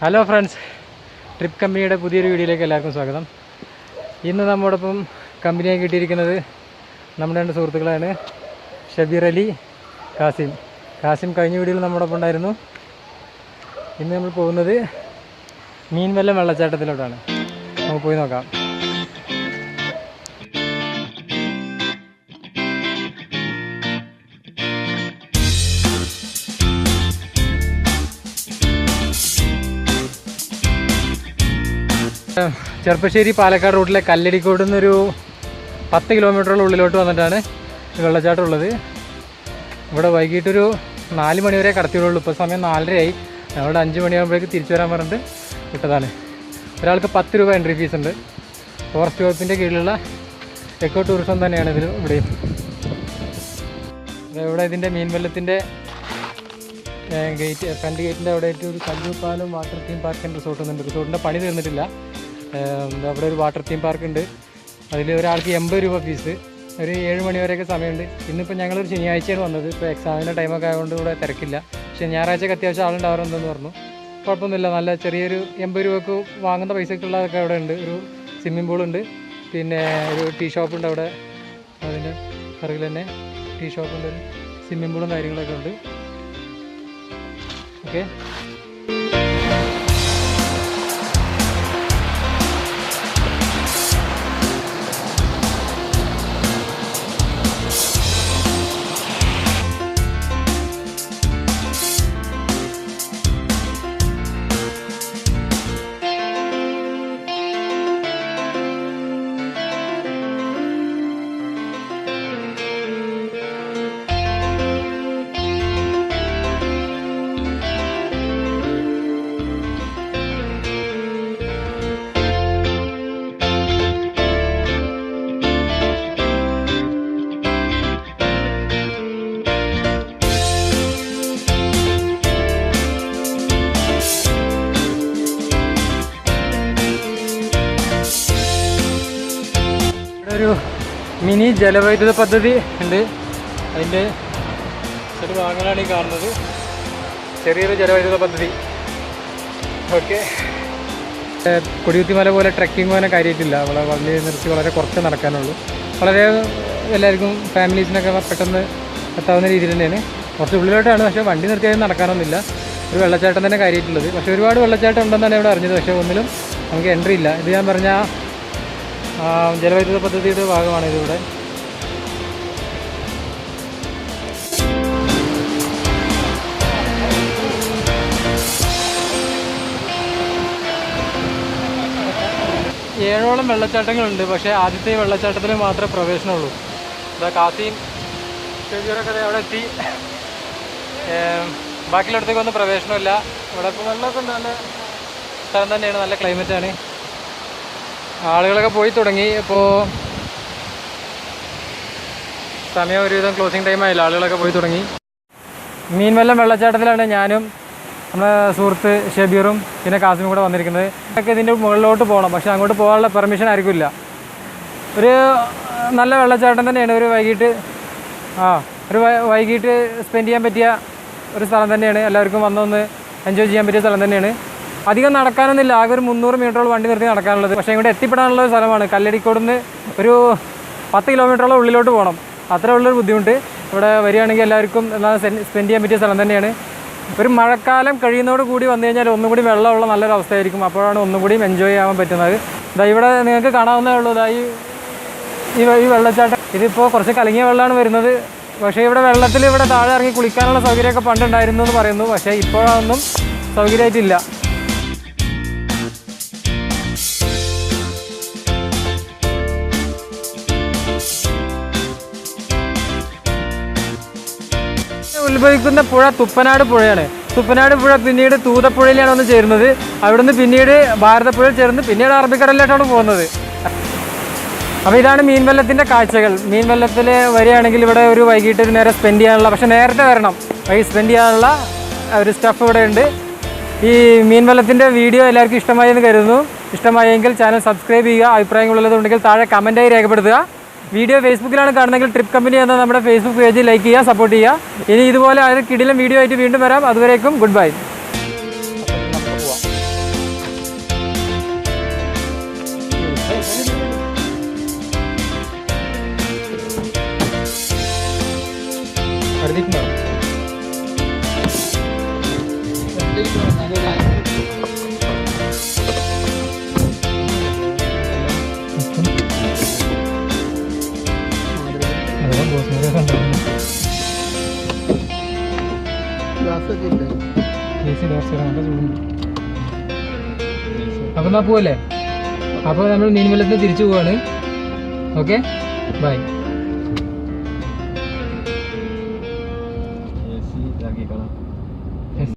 Hello friends, trip കമ്പനിയുടെ പുതിയൊരു വീഡിയോയിലേക്ക് എല്ലാവർക്കും സ്വാഗതം. ഇന്ന് നമ്മോടൊപ്പം കമ്പനിയായി കിട്ടിയിരിക്കുന്നത് നമ്മുടെ രണ്ട് സുഹൃത്തുക്കളാണ്, ഷബീർ അലി, കാസിം കഴിഞ്ഞ വീഡിയോയിൽ നമ്മോടൊപ്പം ഉണ്ടായിരുന്നു. ഇന്ന് നമ്മൾ പോകുന്നത് മീൻവല്ലം വെള്ളച്ചാട്ടത്തിലോട്ടാണ്. നമുക്ക് പോയി നോക്കാം. ചെറുപ്പശ്ശേരി പാലക്കാട് റൂട്ടിലെ കല്ലടിക്കോട് നിന്നൊരു 10 കിലോമീറ്ററുള്ള ഉള്ളിലോട്ട് വന്നിട്ടാണ് ഈ വെള്ളച്ചാട്ടം ഉള്ളത്. ഇവിടെ വൈകിട്ടൊരു 4 മണി വരെ കടത്തിയുള്ളൂ. ഇപ്പോൾ സമയം 4:30 ഞങ്ങളുടെ 5 മണിയാകുമ്പോഴേക്ക് തിരിച്ചു വരാൻ പറഞ്ഞിട്ട് വിട്ടതാണ്. ഒരാൾക്ക് 10 രൂപ എൻട്രി ഫീസ് ഉണ്ട്. ഫോറസ്റ്റ് വകുപ്പിൻ്റെ കീഴിലുള്ള എക്കോ ടൂറിസം തന്നെയാണ് ഇതിൽ ഇവിടെയും. ഇവിടെ ഇതിൻ്റെ മീൻവല്ലത്തിൻ്റെ ഗേറ്റ്, ഫ്രണ്ട് ഗേറ്റിൻ്റെ അവിടെ ആയിട്ട് ഒരു Kalluppalam water theme park and resort ഉണ്ട്. റിസോർട്ടിൻ്റെ പണി തീർന്നിട്ടില്ല. അവിടെ ഒരു വാട്ടർ തീം പാർക്ക് ഉണ്ട്. അതിൽ ഒരാൾക്ക് 80 രൂപ ഫീസ്. ഒരു 7 മണി വരെയൊക്കെ സമയമുണ്ട്. ഇന്നിപ്പോൾ ഞങ്ങളൊരു ശനിയാഴ്ചയാണ് വന്നത്. ഇപ്പോൾ എക്സാമിൻ്റെ ടൈമൊക്കെ ആയതുകൊണ്ട് ഇവിടെ തിരക്കില്ല. പക്ഷേ ഞായറാഴ്ചയൊക്കെ അത്യാവശ്യം ആളുണ്ടാവാറുണ്ടെന്ന് പറഞ്ഞു. കുഴപ്പമൊന്നുമില്ല. നല്ല ചെറിയൊരു 80 രൂപക്ക് വാങ്ങുന്ന പൈസക്കുള്ളതൊക്കെ അവിടെ ഉണ്ട്. ഒരു സ്വിമ്മിംഗ് പൂളുണ്ട്, പിന്നെ ഒരു ടീ ഷോപ്പുണ്ട് അവിടെ. അതിൻ്റെ പിറകിൽ തന്നെ ടീ ഷോപ്പുണ്ട്, ഒരു സ്വിമ്മിംഗ് പൂളും കാര്യങ്ങളൊക്കെ ഉണ്ട്. ഓക്കെ, ഒരു മിനി ജലവൈദ്യുത പദ്ധതി ഉണ്ട്. അതിൻ്റെ ഒരു ഭാഗങ്ങളാണ് ഈ കാണുന്നത്. ചെറിയൊരു ജലവൈദ്യുത പദ്ധതി. ഓക്കെ, കൊടികുത്തിമല പോലെ ട്രെക്കിംഗ് പോലെ കാര്യമായിട്ടില്ല. അവിടെ വണ്ടി നിർത്തി വളരെ കുറച്ച് നടക്കാനുള്ളൂ. വളരെ എല്ലാവർക്കും ഫാമിലീസിനൊക്കെ പെട്ടെന്ന് എത്താവുന്ന രീതിയിൽ തന്നെയാണ്. കുറച്ച് ഉള്ളിലോട്ടാണ്, പക്ഷേ വണ്ടി നിർത്തിയാൽ നടക്കാനൊന്നുമില്ല. ഒരു വെള്ളച്ചാട്ടം തന്നെ കാര്യമായിട്ടുള്ളത്. പക്ഷേ ഒരുപാട് വെള്ളച്ചാട്ടം ഉണ്ടെന്നാണ് ഇവിടെ അറിഞ്ഞത്. പക്ഷേ ഒന്നിലും നമുക്ക് എൻട്രി ഇല്ല. ഇത് ഞാൻ പറഞ്ഞ ജലവൈദ്യുത പദ്ധതിയുടെ ഭാഗമാണ് ഇതിവിടെ. ഏഴോളം വെള്ളച്ചാട്ടങ്ങളുണ്ട്. പക്ഷേ ആദ്യത്തെ വെള്ളച്ചാട്ടത്തിൽ മാത്രമേ പ്രവേശനമുള്ളൂ. ഇതാ കാസിയും ഷെബീറൊക്കെ അവിടെ എത്തി. ബാക്കിയുള്ളിടത്തേക്കൊന്നും പ്രവേശനമില്ല. ഇവിടെ ഇപ്പോൾ വെള്ളമൊക്കെ നല്ല സ്ഥലം തന്നെയാണ്, നല്ല ക്ലൈമറ്റാണ്. ആളുകളൊക്കെ പോയി തുടങ്ങി. ഇപ്പോൾ സമയം ഒരുവിധം ക്ലോസിങ് ടൈം ആയില്ല. ആളുകളൊക്കെ പോയി തുടങ്ങി. മീൻവല്ലം വെള്ളച്ചാട്ടത്തിലാണ് ഞാനും നമ്മുടെ സുഹൃത്ത് ഷബീറും പിന്നെ കാസിമും കൂടെ വന്നിരിക്കുന്നത്. ഒക്കെ ഇതിൻ്റെ മുകളിലോട്ട് പോകണം, പക്ഷേ അങ്ങോട്ട് പോകാനുള്ള പെർമിഷൻ ആയിരിക്കില്ല. ഒരു നല്ല വെള്ളച്ചാട്ടം തന്നെയാണ്. ഒരു വൈകിട്ട് സ്പെൻഡ് ചെയ്യാൻ പറ്റിയ ഒരു സ്ഥലം തന്നെയാണ്. എല്ലാവർക്കും വന്നൊന്ന് എൻജോയ് ചെയ്യാൻ പറ്റിയ സ്ഥലം തന്നെയാണ്. അധികം നടക്കാനൊന്നുമില്ല. ആകെ ഒരു 300 മീറ്ററോളം വണ്ടി നിർത്തി നടക്കാനുള്ളത്. പക്ഷേ ഇവിടെ എത്തിപ്പെടാനുള്ള ഒരു സ്ഥലമാണ്. കല്ലടിക്കോട് നിന്ന് ഒരു 10 കിലോമീറ്ററോളം ഉള്ളിലോട്ട് പോകണം. അത്രേ ഉള്ളൊരു ബുദ്ധിമുട്ട്. ഇവിടെ വരികയാണെങ്കിൽ എല്ലാവർക്കും സ്പെൻഡ് ചെയ്യാൻ പറ്റിയ സ്ഥലം തന്നെയാണ്. ഒരു മഴക്കാലം കഴിയുന്നതോട് കൂടി വന്നു കഴിഞ്ഞാൽ ഒന്നും കൂടി വെള്ളമുള്ള നല്ലൊരു അവസ്ഥയായിരിക്കും. അപ്പോഴാണ് ഒന്നും കൂടി എൻജോയ് ചെയ്യാൻ പറ്റുന്നത്. ഇതാ ഇവിടെ നിങ്ങൾക്ക് കാണാവുന്നതേ ഉള്ളൂ. ഇതാ ഈ വെള്ളച്ചാട്ടം. ഇതിപ്പോൾ കുറച്ച് കലങ്ങിയ വെള്ളമാണ് വരുന്നത്. പക്ഷേ ഇവിടെ വെള്ളത്തിൽ ഇവിടെ താഴെ ഇറങ്ങി കുളിക്കാനുള്ള സൗകര്യമൊക്കെ പണ്ടുണ്ടായിരുന്നു എന്ന് പറയുന്നു. പക്ഷേ ഇപ്പോഴൊന്നും സൗകര്യമായിട്ടില്ല. ഉത്ഭവിക്കുന്ന പുഴ തുപ്പനാട് പുഴയാണ്. തുപ്പനാട് പുഴ പിന്നീട് തൂതപ്പുഴയിലാണ് ഒന്ന് ചേരുന്നത്. അവിടുന്ന് പിന്നീട് ഭാരതപ്പുഴയിൽ ചേർന്ന് പിന്നീട് അറബിക്കടലിലോട്ടാണ് പോകുന്നത്. അപ്പോൾ ഇതാണ് മീൻവല്ലത്തിൻ്റെ കാഴ്ചകൾ. മീൻവല്ലത്തിൽ വരികയാണെങ്കിൽ ഇവിടെ ഒരു വൈകിട്ട് ഒരു നേരം സ്പെൻഡ് ചെയ്യാനുള്ള, പക്ഷേ നേരത്തെ വരണം. സ്പെൻഡ് ചെയ്യാനുള്ള ഒരു സ്റ്റഫ് ഇവിടെ ഉണ്ട്. ഈ മീൻവല്ലത്തിൻ്റെ വീഡിയോ എല്ലാവർക്കും ഇഷ്ടമായി എന്ന് കരുതുന്നു. ഇഷ്ടമായെങ്കിൽ ചാനൽ സബ്സ്ക്രൈബ് ചെയ്യുക. അഭിപ്രായങ്ങളുള്ളതുണ്ടെങ്കിൽ താഴെ കമൻറ്റായി രേഖപ്പെടുത്തുക. വീഡിയോ ഫേസ്ബുക്കിലാണ് കാണുന്നതെങ്കിൽ ട്രിപ്പ് കമ്പനി എന്ന നമ്മുടെ ഫേസ്ബുക്ക് പേജ് ലൈക്ക് ചെയ്യുക, സപ്പോർട്ട് ചെയ്യുക. ഇനി ഇതുപോലെ അതിന് കിടിലം വീഡിയോ ആയിട്ട് വീണ്ടും വരാം. അതുവരേക്കും ഗുഡ് ബൈ. കരുതിയിട്ടുണ്ടാവും. അപ്പൊ എന്നാ പോവല്ലേ? അപ്പോൾ നമ്മൾ മീൻവല്ലത്തിന് തിരിച്ചു പോവാണ്. Okay, by.